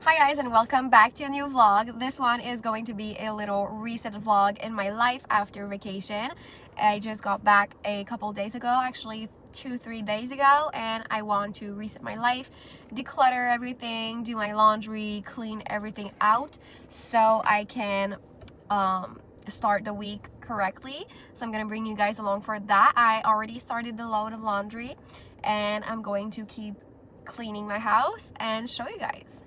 Hi guys, and welcome back to a new vlog. This one is going to be a little reset vlog in my life after vacation. I just got back a couple days ago, actually 2-3 days ago, and I want to reset my life, declutter everything, do my laundry, clean everything out so I can start the week correctly. So I'm gonna bring you guys along for that. I already started the load of laundry and I'm going to keep cleaning my house and show you guys.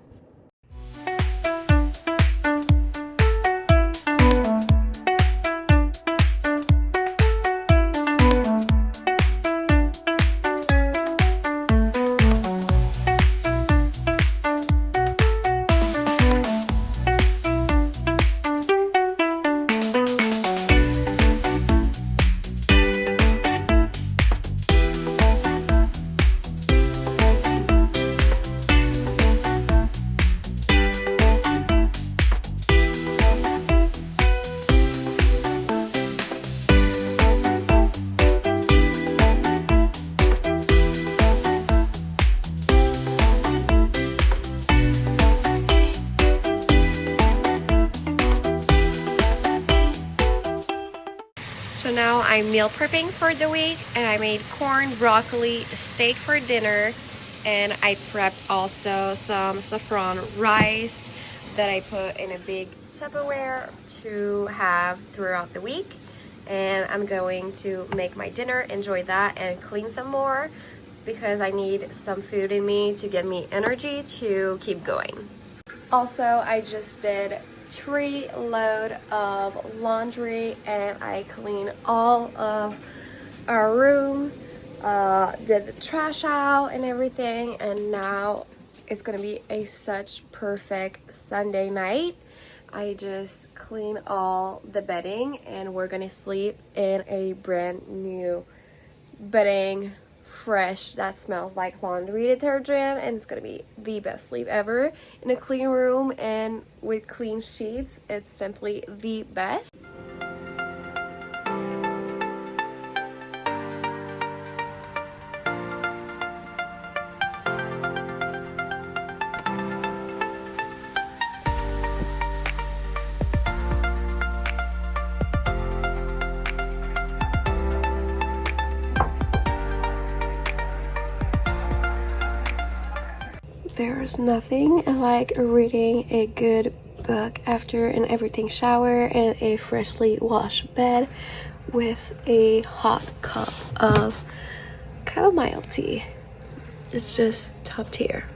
So now I'm meal prepping for the week, and I made corn, broccoli, steak for dinner, and I prepped also some saffron rice that I put in a big Tupperware to have throughout the week. And I'm going to make my dinner, enjoy that, and clean some more because I need some food in me to give me energy to keep going. Also, I just did 3 load of laundry and I cleaned all of our room, did the trash out and everything, and now it's gonna be such perfect Sunday night. I just cleaned all the bedding and we're gonna sleep in a brand new bedding, fresh, that smells like laundry detergent, and it's gonna be the best sleep ever in a clean room and with clean sheets. It's simply the best. There's nothing like reading a good book after an everything shower and a freshly washed bed with a hot cup of chamomile tea. It's just top tier.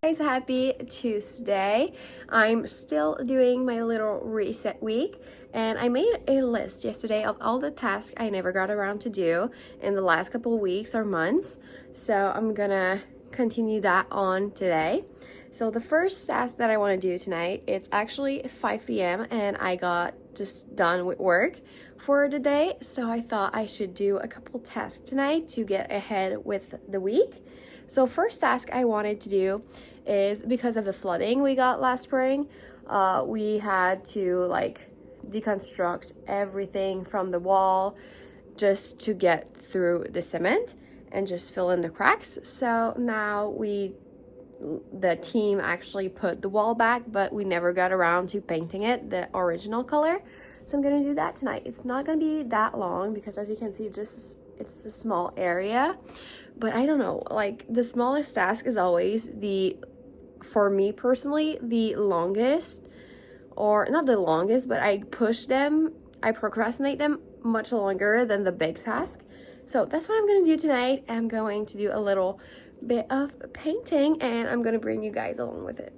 Guys, happy Tuesday. I'm still doing my little reset week, and I made a list yesterday of all the tasks I never got around to do in the last couple weeks or months. So I'm gonna continue that on today. So the first task that I want to do tonight, it's actually 5 p.m. and I got just done with work for the day, so I thought I should do a couple tasks tonight to get ahead with the week. So first task I wanted to do is, because of the flooding we got last spring, we had to like deconstruct everything from the wall just to get through the cement and just fill in the cracks. So now the team actually put the wall back, but we never got around to painting it the original color. So I'm gonna do that tonight. It's not gonna be that long because, as you can see, it's a small area. But I don't know, like the smallest task is always for me personally, the longest, or not the longest, but I procrastinate them much longer than the big task. So that's what I'm gonna do tonight. I'm going to do a little bit of painting and I'm gonna bring you guys along with it.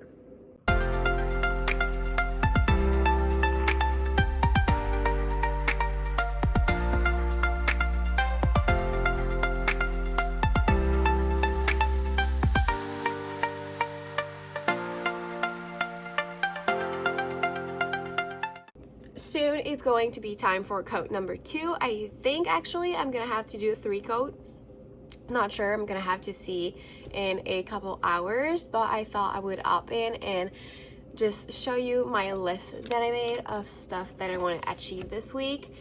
Soon it's going to be time for coat number 2. I think actually I'm gonna have to do a 3 coat. Not sure, I'm gonna have to see in a couple hours, but I thought I would opt in and just show you my list that I made of stuff that I want to achieve this week,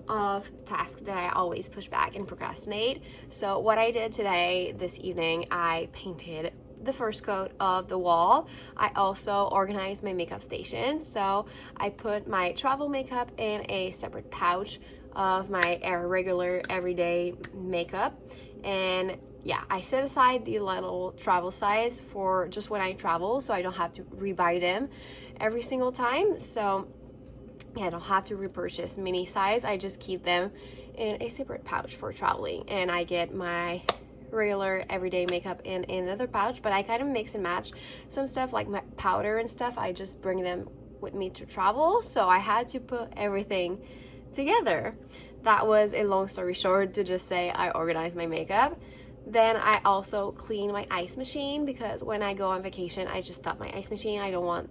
of tasks that I always push back and procrastinate. So what I did today, this evening, I painted the first coat of the wall, I also organized my makeup station. So I put my travel makeup in a separate pouch of my regular everyday makeup. And yeah, I set aside the little travel size for just when I travel, so I don't have to rebuy them every single time. So yeah, I don't have to repurchase mini size. I just keep them in a separate pouch for traveling, and I get my regular everyday makeup in another pouch. But I kind of mix and match some stuff, like my powder and stuff. I just bring them with me to travel, so I had to put everything together. That was a long story short to just say I organized my makeup. Then I also clean my ice machine, because when I go on vacation, I just stop my ice machine. I don't want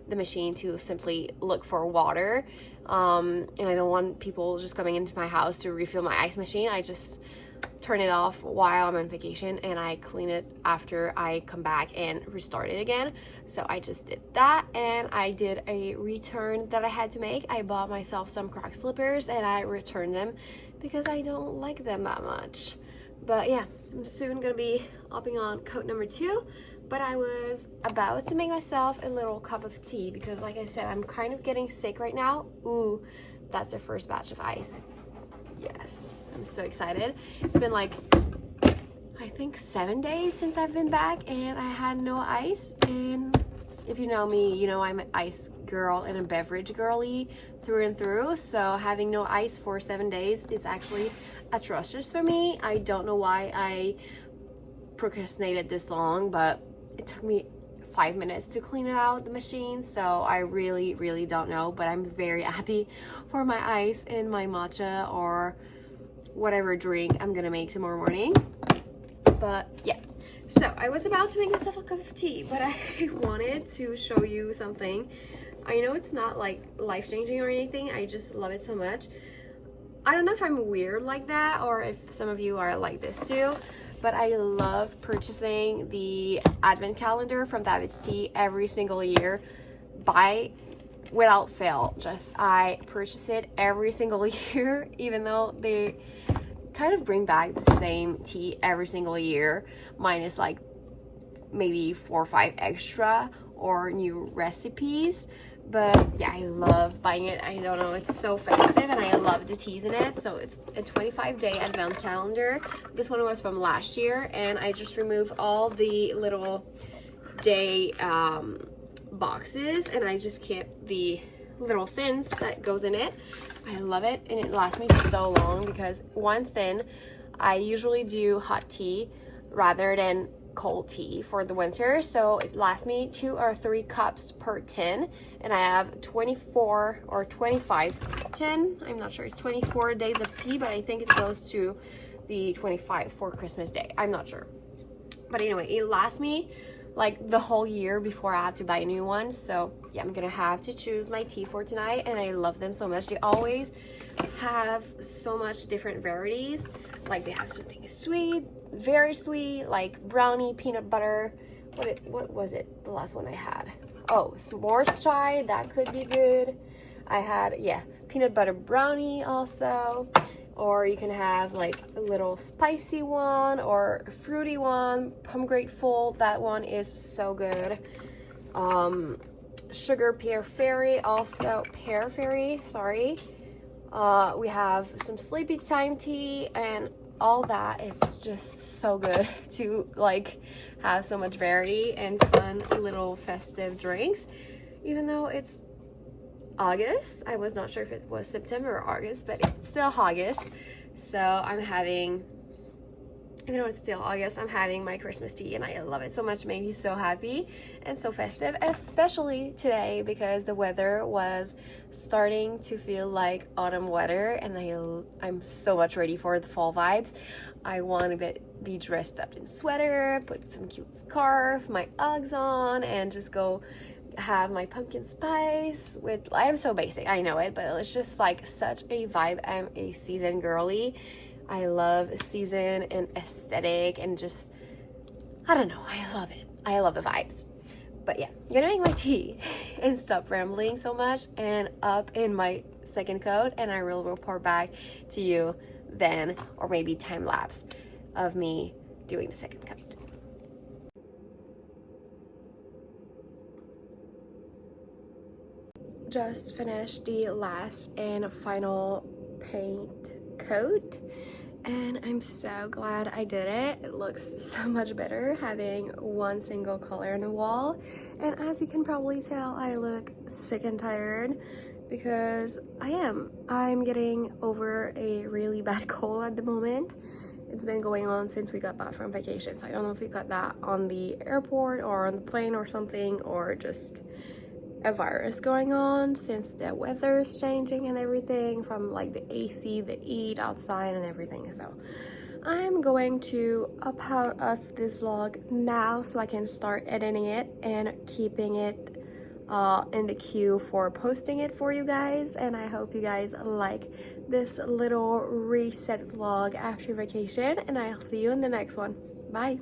the machine to simply look for water, and I don't want people just coming into my house to refill my ice machine. I just turn it off while I'm on vacation, and I clean it after I come back and restart it again. So I just did that, and I did a return that I had to make. I bought myself some Croc slippers and I returned them because I don't like them that much. But yeah, I'm soon gonna be upping on coat number 2. But I was about to make myself a little cup of tea because, like I said, I'm kind of getting sick right now. Ooh, that's the first batch of ice. Yes, I'm so excited. It's been like, I think 7 days since I've been back and I had no ice. And if you know me, you know I'm an ice girl and a beverage girly through and through. So having no ice for 7 days is actually atrocious for me. I don't know why I procrastinated this long, but it took me 5 minutes to clean it out the machine, so I really don't know. But I'm very happy for my ice and my matcha or whatever drink I'm gonna make tomorrow morning. But yeah, so I was about to make myself a cup of tea, but I wanted to show you something. I know it's not like life-changing or anything, I just love it so much. I don't know if I'm weird like that or if some of you are like this too, but I love purchasing the advent calendar from David's Tea every single year. Without fail, I purchase it every single year, even though they kind of bring back the same tea every single year, minus like maybe 4 or 5 extra or new recipes. But yeah, I love buying it. I don't know, it's so festive and I love the teas in it. So it's a 25-day advent calendar. This one was from last year, and I just removed all the little day boxes, and I just kept the little thins that goes in it. I love it, and it lasts me so long because one thin, I usually do hot tea rather than cold tea for the winter, so it lasts me 2 or 3 cups per tin, and I have 24 or 25 tin. I'm not sure, it's 24 days of tea, but I think it goes to the 25 for Christmas Day. I'm not sure, but anyway, it lasts me like the whole year before I have to buy a new one. So yeah, I'm gonna have to choose my tea for tonight, and I love them so much. They always have so much different varieties. Like they have something sweet, very sweet, like brownie, peanut butter. What was it, the last one I had? Oh, s'mores chai, that could be good. I had, yeah, peanut butter brownie also. Or you can have like a little spicy one or a fruity one, pomegranate full, that one is so good. Sugar pear fairy, also pear fairy, sorry. We have some sleepy time tea and all that. It's just so good to like have so much variety and fun little festive drinks. Even though it's August, I was not sure if it was September or August, but it's still August. So I'm having, even though it's still August, I'm having my Christmas tea, and I love it so much. It made me so happy and so festive, especially today because the weather was starting to feel like autumn weather, and I'm so much ready for the fall vibes. I want to be dressed up in sweater, put some cute scarf, my Uggs on, and just go have my pumpkin spice with, I'm so basic, I know it, but it's just like such a vibe. I'm a season girly. I love season and aesthetic and just, I don't know, I love it. I love the vibes. But yeah, I'm gonna make my tea and stop rambling so much and up in my second coat, and I will report back to you then, or maybe time lapse of me doing the second coat. just finished the last and final paint coat, and I'm so glad I did it. It looks so much better having one single color on the wall. And as you can probably tell, I look sick and tired because I'm getting over a really bad cold at the moment. It's been going on since we got back from vacation, so I don't know if we got that on the airport or on the plane or something, or just a virus going on since the weather's changing and everything, from like the AC, the heat outside and everything. So I'm going to up out of this vlog now so I can start editing it and keeping it in the queue for posting it for you guys. And I hope you guys like this little reset vlog after vacation, and I'll see you in the next one. Bye.